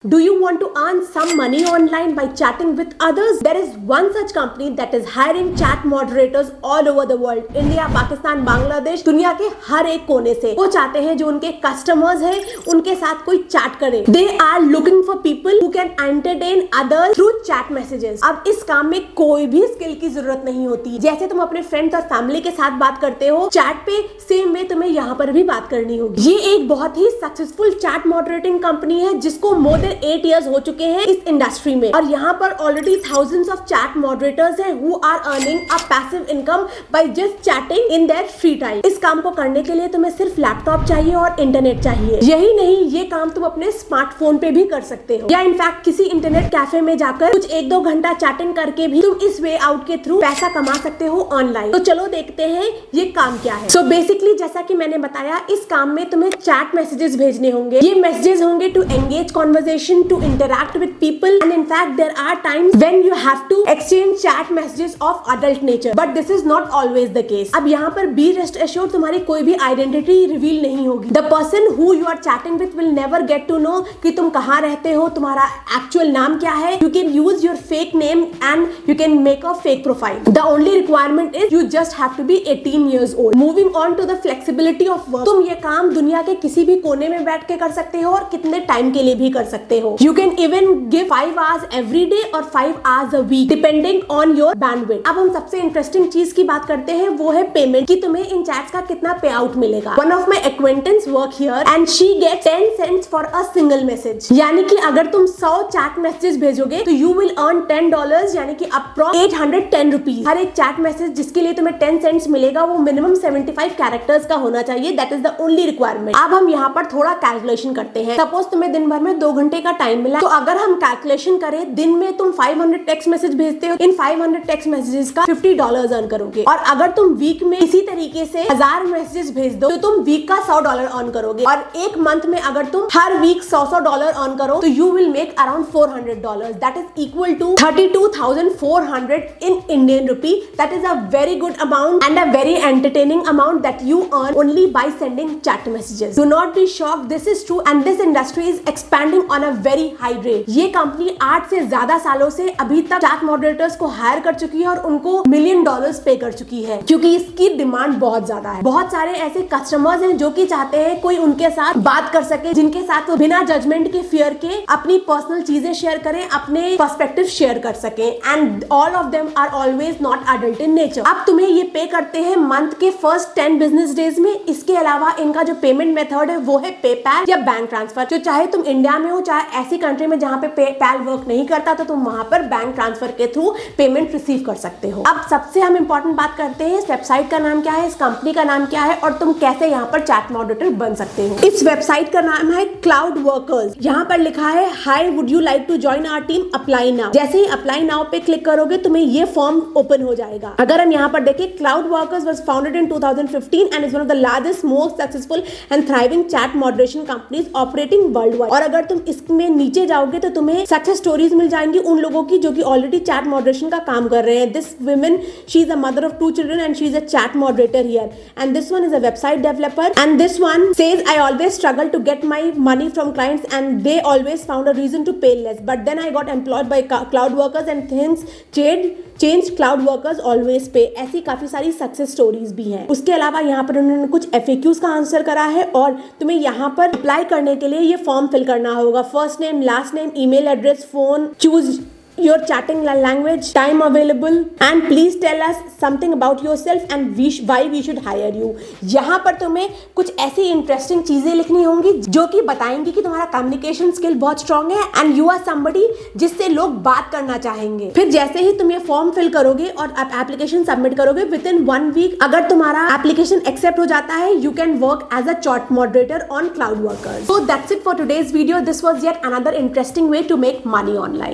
Do you want to earn some money online by chatting with others? There is one such company that is hiring chat moderators all over the world. India, Pakistan, Bangladesh, दुनिया के हर एक कोने से वो चाहते हैं जो उनके कस्टमर्स हैं उनके साथ कोई चैट करे. They are looking for people who can entertain others through chat messages. अब इस काम में कोई भी स्किल की जरूरत नहीं होती. जैसे तुम अपने फ्रेंड्स और फैमिली के साथ बात करते हो चैट पे, सेम वे तुम्हें यहाँ पर भी बात करनी होगी. ये एक बहुत ही सक्सेसफुल चैट मॉडरेटिंग कंपनी है जिसको मोर देन 8 years हो चुके हैं इस इंडस्ट्री में और यहाँ पर already thousands of chat moderators हैं who are earning a passive income by just chatting in their free time. इस काम को करने के लिए तुम्हें सिर्फ लैपटॉप चाहिए और इंटरनेट चाहिए. यही नहीं, ये काम तुम अपने स्मार्टफोन पे भी कर सकते हो या इनफैक्ट किसी इंटरनेट कैफे में जाकर कुछ 1-2 घंटा चैटिंग करके भी तुम इस वे आउट के थ्रू पैसा कमा सकते हो ऑनलाइन. तो चलो देखते हैं ये काम क्या है. सो बेसिकली जैसा कि मैंने बताया इस काम में तुम्हें चैट मैसेजेस भेजने होंगे. ये मैसेजेस होंगे to engage conversation, to interact with people, and in fact there are times when you have to exchange chat messages of adult nature, but this is not always the case. अब यहाँ पर be rest assured तुम्हारी कोई भी identity reveal नहीं होगी. The person who you are chatting with will never get to know कि तुम कहाँ रहते हो, तुम्हारा actual नाम क्या है. You can use your fake name and you can make a fake profile. The only requirement is you just have to be 18 years old. Moving on to the flexibility of work. तुम ये काम दुनिया के किसी भी कोने में बैठ के कर सकते हो और कितने टाइम के लिए भी कर सकते हो. You can even give 5 hours every day or 5 hours a week depending on your bandwidth. अब हम सबसे इंटरेस्टिंग चीज की बात करते हैं वो है पेमेंट कि तुम्हें इन चैट्स का कितना पे आउट मिलेगा. One of my acquaintance work here and she gets 10 cents for a single message. यानी कि अगर तुम 100 चैट मैसेजेस भेजोगे तो you will earn $10 यानी कि अप्रॉक्स 810 रुपीज. हर एक चैट मैसेज जिसके लिए तुम्हें 10 सेंट्स मिलेगा वो मिनिमम 75 कैरेक्टर्स का होना चाहिए. That is the only requirement. अब हम यहाँ पर थोड़ा कैलकुलेशन करते हैं. सपोज तुम्हें दिन भर में 2 घंटे का टाइम मिला तो अगर हम कैलकुलेशन करें दिन में तुम 500 टेक्स्ट मैसेज भेजते हो, इन 500 टेक्स्ट मैसेजेस का $50 अर्न करोगे. और अगर तुम वीक में इसी तरीके से 1000 मैसेजेस भेज दो तो तुम वीक का $100 अर्न करोगे. और एक मंथ में अगर तुम हर वीक $100 अर्न करो तो you will make around $400. That is equal to 32,400 in Indian rupee. That is a very good amount and a very entertaining amount that you earn only by sending chat messages. Do not be shocked, this is true and this industry is expanding on a very high rate. ये company 8 से ज्यादा सालों से अभी तक chat moderators को higher कर चुकी है और उनको $1 million पे कर चुकी है क्योंकि इसकी डिमांड बहुत ज्यादा है. बहुत सारे ऐसे कस्टमर्स हैं जो कि चाहते हैं कोई उनके साथ बात कर सके जिनके साथ वो बिना जजमेंट के, फियर के अपनी पर्सनल चीजें शेयर करें, अपने पर्सपेक्टिव शेयर कर सके. And all of them are always not adult in nature. अब तुम्हें ये पे करते हैं मंथ के फर्स्ट 10 बिजनेस डेज में. इसके अलावा इनका जो पेमेंट मेथड है वो है पेपैल या बैंक ट्रांसफर. जो चाहे तुम इंडिया में हो चाहे ऐसी कंट्री में जहाँ पे पेपैल वर्क नहीं करता तो तुम वहां पर बैंक ट्रांसफर के थ्रू पेमेंट रिसीव कर सकते हो. अब सबसे हम इंपॉर्टेंट बात करते हैं इस वेबसाइट का नाम क्या है, इस कंपनी का नाम क्या है और तुम कैसे यहाँ पर चैट मॉडरेटर बन सकते हो. इस वेबसाइट का नाम है क्लाउड वर्कर्स. यहाँ पर लिखा है hi would you like to join our team, apply now. जैसे ही अप्लाई नाउ पे क्लिक करोगे तुम्हें ये फॉर्म ओपन हो जाएगा. अगर हम यहाँ पर देखें cloud workers was founded in 2015 and is one of the largest most successful and thriving chat moderation companies operating world wide. और अगर तुम इसमें नीचे जाओगे तो तुम्हें सक्सेस स्टोरीज मिल जाएंगी उन लोगों की जो कि ऑलरेडी चैट मॉडरेशन का काम कर रहे हैं. This woman she is a mother of 2 children and she is a chat moderator here, and this one is a website developer, and this one says I always struggle to get my money from clients and they always found a reason to pay less, but then I got employed by cloud workers and things changed, cloud workers always pay. ऐसी काफी सारी success stories भी हैं. उसके अलावा यहाँ पर उन्होंने कुछ FAQs का आंसर करा है और तुम्हें यहाँ पर अप्लाई करने के लिए ये फॉर्म फिल करना होगा. First name, last name, email address, phone, choose your chatting language, time available, and please tell us something about yourself and why we should hire you. यहाँ पर तुम्हें कुछ ऐसी इंटरेस्टिंग चीजें लिखनी होंगी जो कि बताएंगी कि तुम्हारा कम्युनिकेशन स्किल बहुत स्ट्रांग है एंड यू आर समबडी जिससे लोग बात करना चाहेंगे. फिर जैसे ही तुम ये फॉर्म फिल करोगे और आप एप्लीकेशन सबमिट करोगे विद इन 1 वीक अगर तुम्हारा एप्लीकेशन एक्सेप्ट हो जाता है you can work as a chat moderator on cloud workers. So that's it for today's video. This was yet another interesting way to make money online.